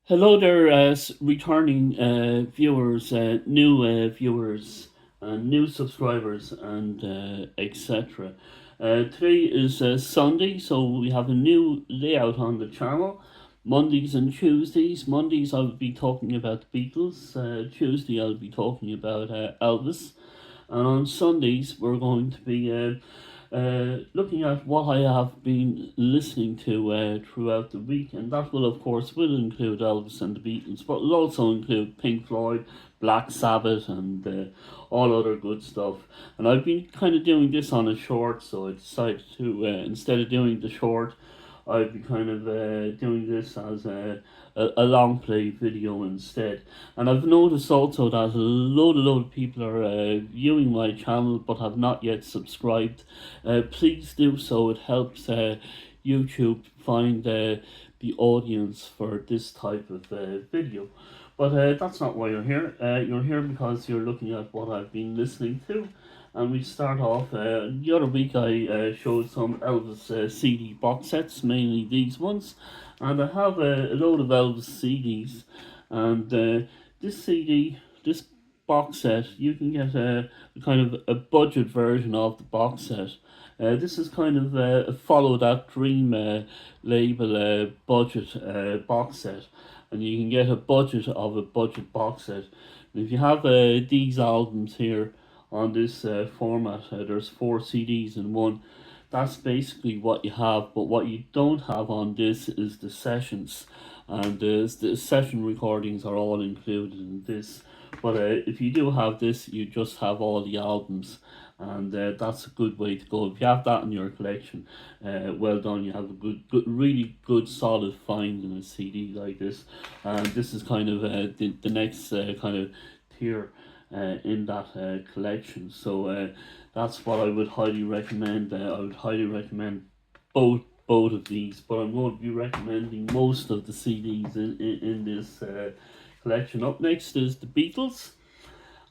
Hello there, returning viewers, new viewers, and new subscribers, and etc. Today is Sunday, so we have a new layout on the channel. Mondays and Tuesdays. Mondays I'll be talking about the Beatles. Tuesday I'll be talking about Elvis. And on Sundays we're going to be looking at what I have been listening to throughout the week, and that will, of course, will include Elvis and the Beatles, but will also include Pink Floyd, Black Sabbath, and all other good stuff. And I've been kind of doing this on a short, so I decided to instead of doing the short, I'd be kind of doing this as a long play video instead. And I've noticed also that a load of people are viewing my channel but have not yet subscribed. Please do so. It helps YouTube find the audience for this type of video. But that's not why you're here. You're here because you're looking at what I've been listening to. And we start off, the other week I showed some Elvis CD box sets, mainly these ones. And I have a load of Elvis CDs. And this CD, this box set, you can get a kind of a budget version of the box set. This is kind of a follow that dream label budget box set, and you can get a budget of a budget box set. And if you have these albums here on this format, there's 4 CDs in one. That's basically what you have, but what you don't have on this is the sessions, and the session recordings are all included in this. But if you do have this, you just have all the albums, and that's a good way to go. If you have that in your collection, well done. You have a really good, solid find in a CD like this. And this is kind of the next kind of tier in that collection. So that's what I would highly recommend. I would highly recommend both of these, but I'm going to be recommending most of the CDs in this collection. Up next is the Beatles,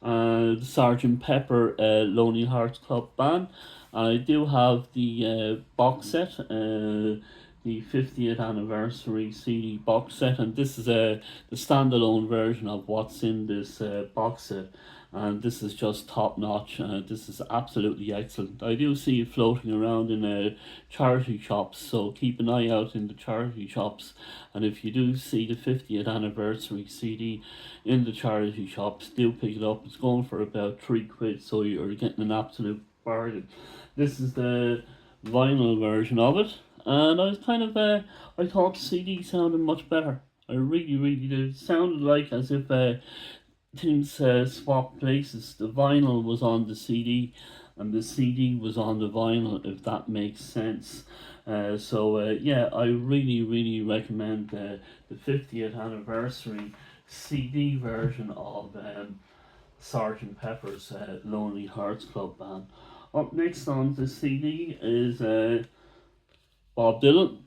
the Sergeant Pepper Lonely Hearts Club Band, and I do have the box set, the 50th anniversary CD box set, and this is the standalone version of what's in this box set. And this is just top notch. This is absolutely excellent. I do see it floating around in charity shops, so keep an eye out in the charity shops. And if you do see the 50th anniversary CD in the charity shops, do pick it up. It's going for about £3, so you're getting an absolute bargain. This is the vinyl version of it, and I was kind of I thought the CD sounded much better. I really did. It sounded like as if things swapped places. The vinyl was on the CD, and the CD was on the vinyl, if that makes sense. Yeah, I really recommend the 50th anniversary CD version of Sergeant Pepper's Lonely Hearts Club Band. Up next on the CD is Bob Dylan,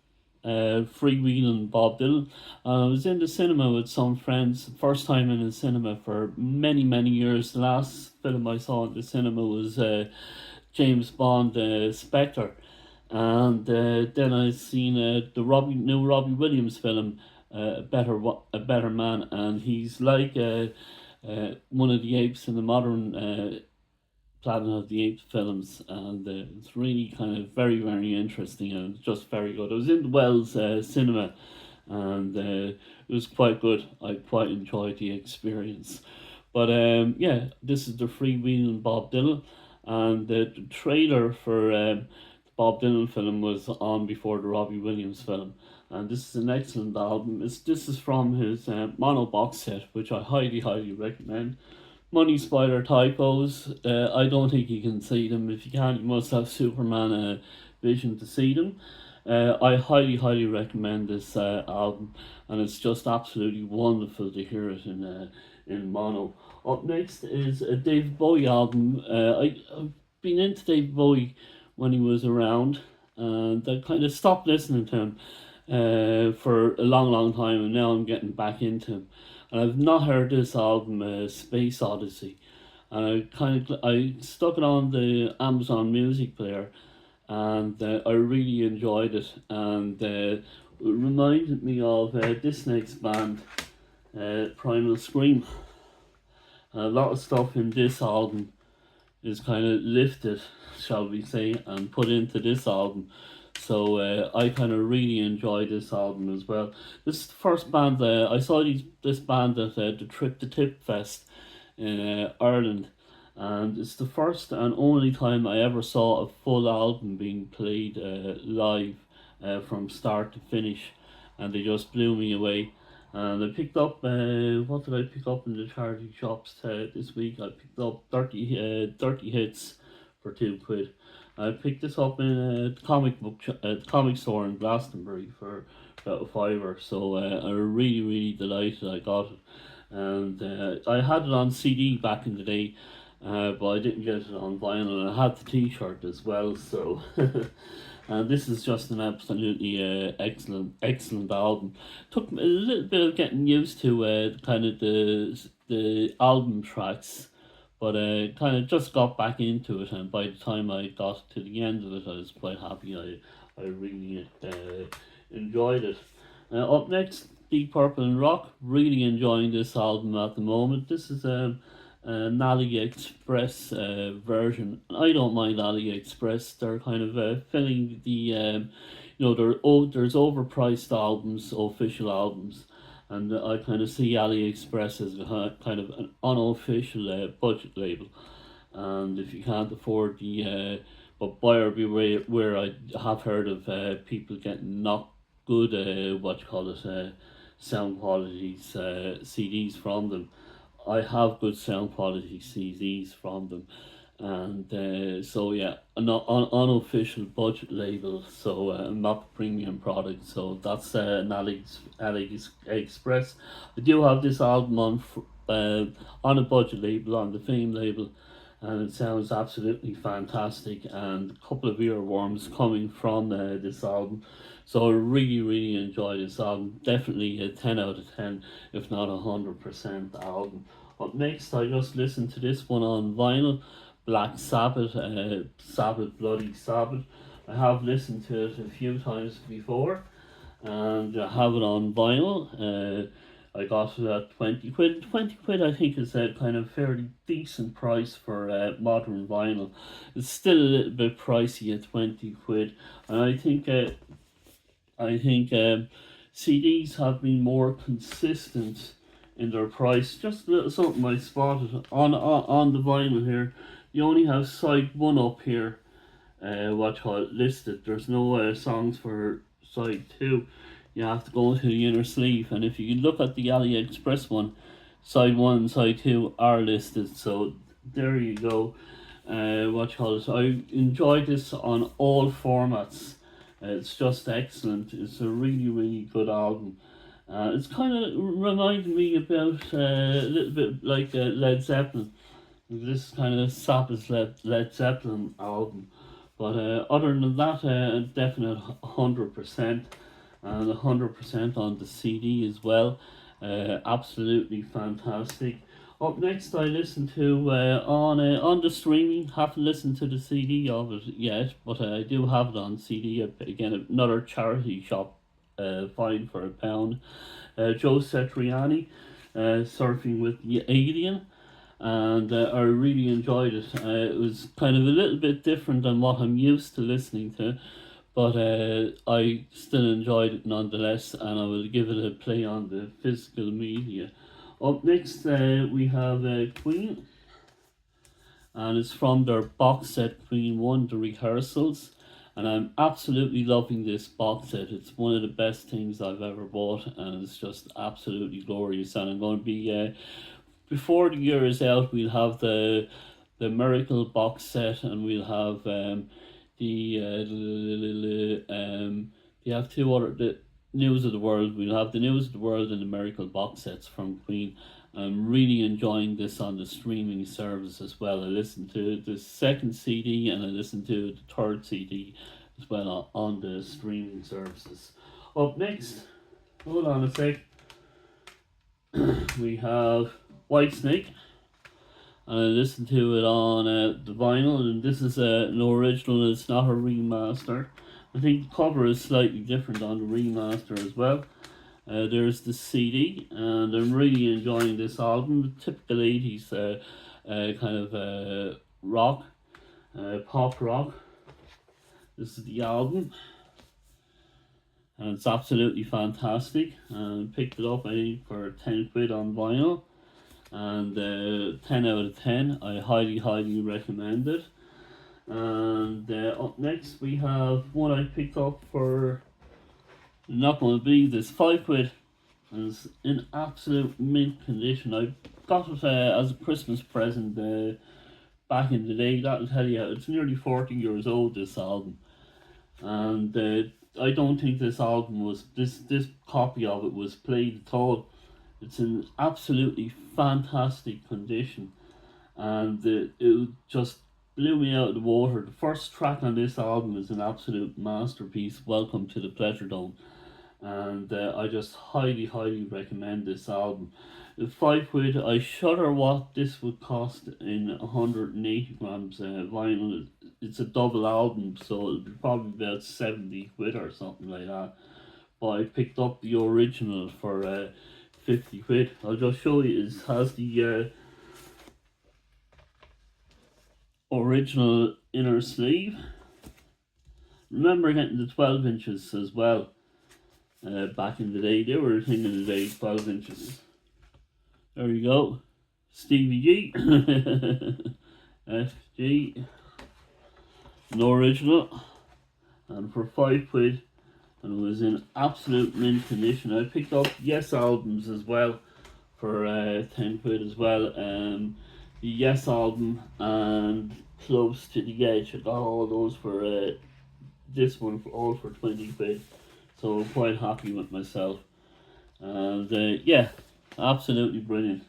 freewheeling Bob Dylan. I was in the cinema with some friends, first time in the cinema for many years. The last film I saw in the cinema was James Bond, Spectre, and then I seen the new Robbie Williams film, a better man, and he's like one of the apes in the modern Planet of the Apes films, and it's really kind of very interesting, and it's just very good. I was in the Wells cinema, and it was quite good. I quite enjoyed the experience. But yeah, this is the freewheeling Bob Dylan, and the trailer for the Bob Dylan film was on before the Robbie Williams film. And this is an excellent album. This is from his mono box set, which I highly recommend. Money Spider typos. I don't think you can see them. If you can, you must have Superman vision to see them. I highly recommend this album, and it's just absolutely wonderful to hear it in mono. Up next is a David Bowie album. I've been into David Bowie when he was around, and I kind of stopped listening to him for a long time, and now I'm getting back into him. And I've not heard this album, Space Odyssey, and I stuck it on the Amazon Music player, and I really enjoyed it. And reminded me of this next band, Primal Scream. A lot of stuff in this album is kind of lifted, shall we say, and put into this album. So I kind of really enjoy this album as well. This is the first band I saw this band at the Trip to Tip Fest in Ireland, and it's the first and only time I ever saw a full album being played live from start to finish, and they just blew me away. And I picked up, what did I pick up in the charity shops this week? I picked up 30 hits for £2. I picked this up in a comic store in Glastonbury for about a fiver. So I'm really, really delighted I got it. And I had it on CD back in the day, but I didn't get it on vinyl. And I had the T-shirt as well. So and this is just an absolutely excellent album. Took me a little bit of getting used to kind of the album tracks, but kind of just got back into it, and by the time I got to the end of it, I was quite happy. I really enjoyed it. Up next, Deep Purple and Rock. Really enjoying this album at the moment. This is an AliExpress version. I don't mind AliExpress. They're kind of filling the there's overpriced albums, official albums, and I kind of see AliExpress as a kind of an unofficial budget label. And if you can't afford the but buyer beware, where I have heard of people getting not good what you call it sound qualities CDs from them. I have good sound quality CDs from them, and so yeah, unofficial budget label, so not premium product. So that's an AliExpress. I do have this album on a budget label, on the Fame label, and it sounds absolutely fantastic. And a couple of earworms coming from this album. So I really, really enjoy this album. Definitely a 10 out of 10, if not 100% album. Up next, I just listened to this one on vinyl, Black Sabbath, Sabbath Bloody Sabbath. I have listened to it a few times before, and I have it on vinyl. I got it at 20 quid. 20 quid, I think, is a kind of fairly decent price for modern vinyl. It's still a little bit pricey at 20 quid, and I think CDs have been more consistent in their price. Just a little something I spotted on the vinyl here. You only have side one up here, what you call it, listed. There's no songs for side two. You have to go into the inner sleeve, and if you look at the AliExpress one, side one and side two are listed. So there you go. What you call it? I enjoyed this on all formats. It's just excellent. It's a really, really good album. It's kind of reminded me about a little bit like Led Zeppelin. This is kind of Zappa's Led Zeppelin album. But other than that, a definite 100%, and 100% on the CD as well. Absolutely fantastic. Up next, I listened to on the streaming. Haven't listened to the CD of it yet, but I do have it on CD. Again, another charity shop, fine for £1. Joe Satriani, Surfing with the Alien, and I really enjoyed it. It was kind of a little bit different than what I'm used to listening to, but I still enjoyed it nonetheless, and I will give it a play on the physical media. Up next, we have Queen, and it's from their box set Queen 1, The Rehearsals, and I'm absolutely loving this box set. It's one of the best things I've ever bought, and it's just absolutely glorious. And I'm going to be, before the year is out, we'll have the Miracle box set, and we'll have you have two other the News of the World. We'll have the News of the World and the Miracle box sets from Queen. I'm really enjoying this on the streaming service as well. I listened to the second CD and I listened to the third CD as well on the streaming services. Up next, hold on a sec, we have Whitesnake, and I listened to it on the vinyl, and this is an original. It's not a remaster, I think the cover is slightly different on the remaster as well. There's the CD, and I'm really enjoying this album. Typical 80s kind of rock, pop rock. This is the album, and it's absolutely fantastic. And picked it up, I think, for 10 quid on vinyl, and 10 out of 10. I highly recommend it. And up next, we have one I picked up for, not going to believe this, 5 quid. And it's in absolute mint condition. I got it as a Christmas present back in the day. That'll tell you, it's nearly 40 years old, this album. And I don't think this album was, this copy of it was played at all. It's in absolutely fantastic condition. And it just blew me out of the water. The first track on this album is an absolute masterpiece, Welcome to the Pleasure Dome. And I just highly recommend this album. At 5 quid, I shudder what this would cost in 180 grams vinyl. It's a double album, so it'll be probably about 70 quid or something like that. But I picked up the original for 50 quid. I'll just show you. It has the original inner sleeve. Remember getting the 12 inches as well. Back in the day, they were a thing in the day, 12 inches. There you go. Stevie G. FG. No original. And for 5 quid, and it was in absolute mint condition. I picked up Yes albums as well for 10 quid as well. The Yes album and Close to the Edge. I got all those for this one for all for 20 quid. So I'm quite happy with myself. And yeah, absolutely brilliant.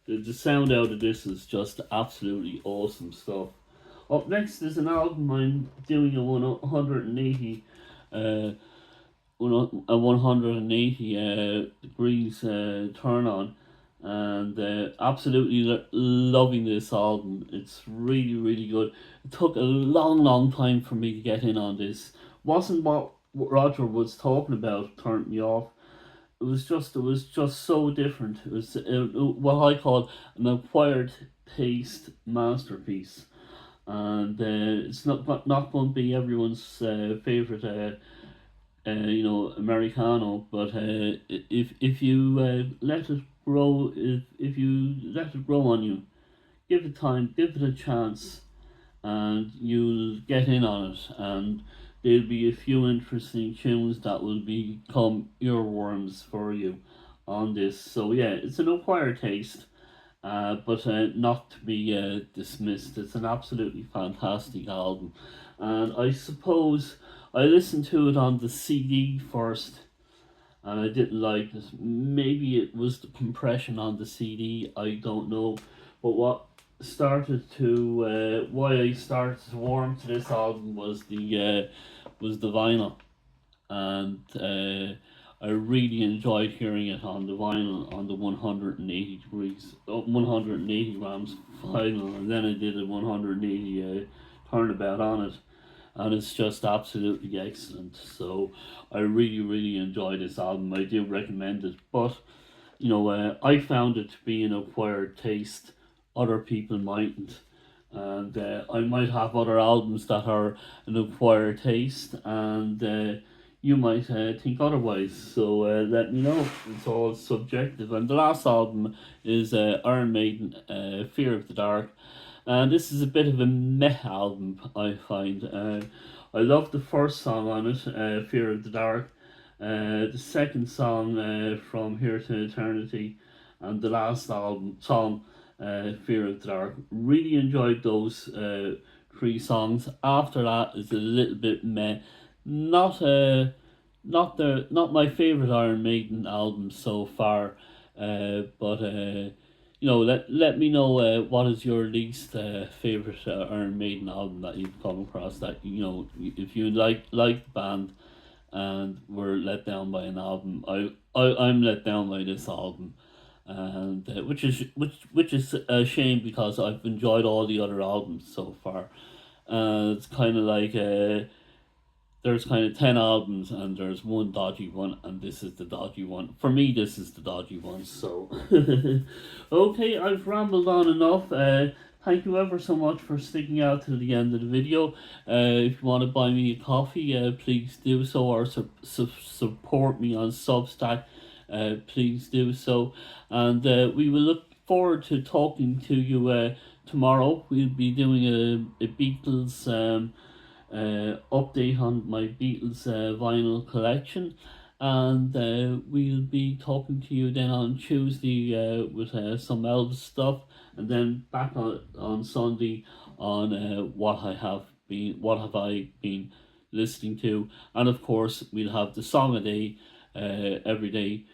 The sound out of this is just absolutely awesome stuff. Up next is an album I'm doing a 180 degrees turn on, and absolutely loving this album. It's really good. It took a long time for me to get in on this. Wasn't what Roger was talking about turned me off. It was just so different. It was what I call an acquired taste masterpiece, and it's not going to be everyone's favorite Americano, but if you let it grow, if you let it grow on you, give it time, give it a chance, and you'll get in on it, and there'll be a few interesting tunes that will become earworms for you on this. So yeah, it's an acquired taste, but not to be dismissed. It's an absolutely fantastic album, and I suppose I listened to it on the CD first, and I didn't like it. Maybe it was the compression on the CD. I don't know, but what started to why I started to warm to this album was the vinyl, and I really enjoyed hearing it on the vinyl on the 180 degrees, 180 grams vinyl, and then I did a 180 turnabout on it, and it's just absolutely excellent. So I really enjoy this album. I do recommend it, but I found it to be an acquired taste. Other people mightn't, and I might have other albums that are an acquired taste, and you might think otherwise. So let me know. It's all subjective. And the last album is Iron Maiden, Fear of the Dark. And this is a bit of a meh album, I find. I love the first song on it, Fear of the Dark. The second song, From Here to Eternity. And the last album song, Fear of the Dark. Really enjoyed those three songs. After that is a little bit meh. Not not my favorite Iron Maiden album so far, but let me know what is your least favorite Iron Maiden album that you've come across, that if you like the band and were let down by an album. I'm let down by this album, and which is a shame because I've enjoyed all the other albums so far. It's kind of like there's kind of 10 albums and there's one dodgy one, and this is the dodgy one. For me, this is the dodgy one. So, okay, I've rambled on enough. Thank you ever so much for sticking out to the end of the video. If you want to buy me a coffee, please do so, or support me on Substack. Please do so. And we will look forward to talking to you tomorrow. We'll be doing a Beatles update on my Beatles vinyl collection, and we'll be talking to you then on Tuesday with some Elvis stuff, and then back on Sunday on what have I been listening to, and of course we'll have the song a day every day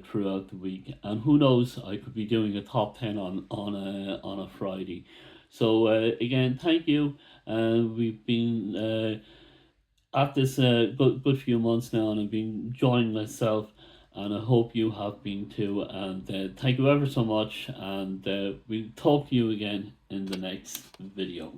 throughout the week, and who knows, I could be doing a top 10 on a Friday. So again, thank you. We've been at this good few months now, and I've been enjoying myself, and I hope you have been too. And thank you ever so much, and we'll talk to you again in the next video.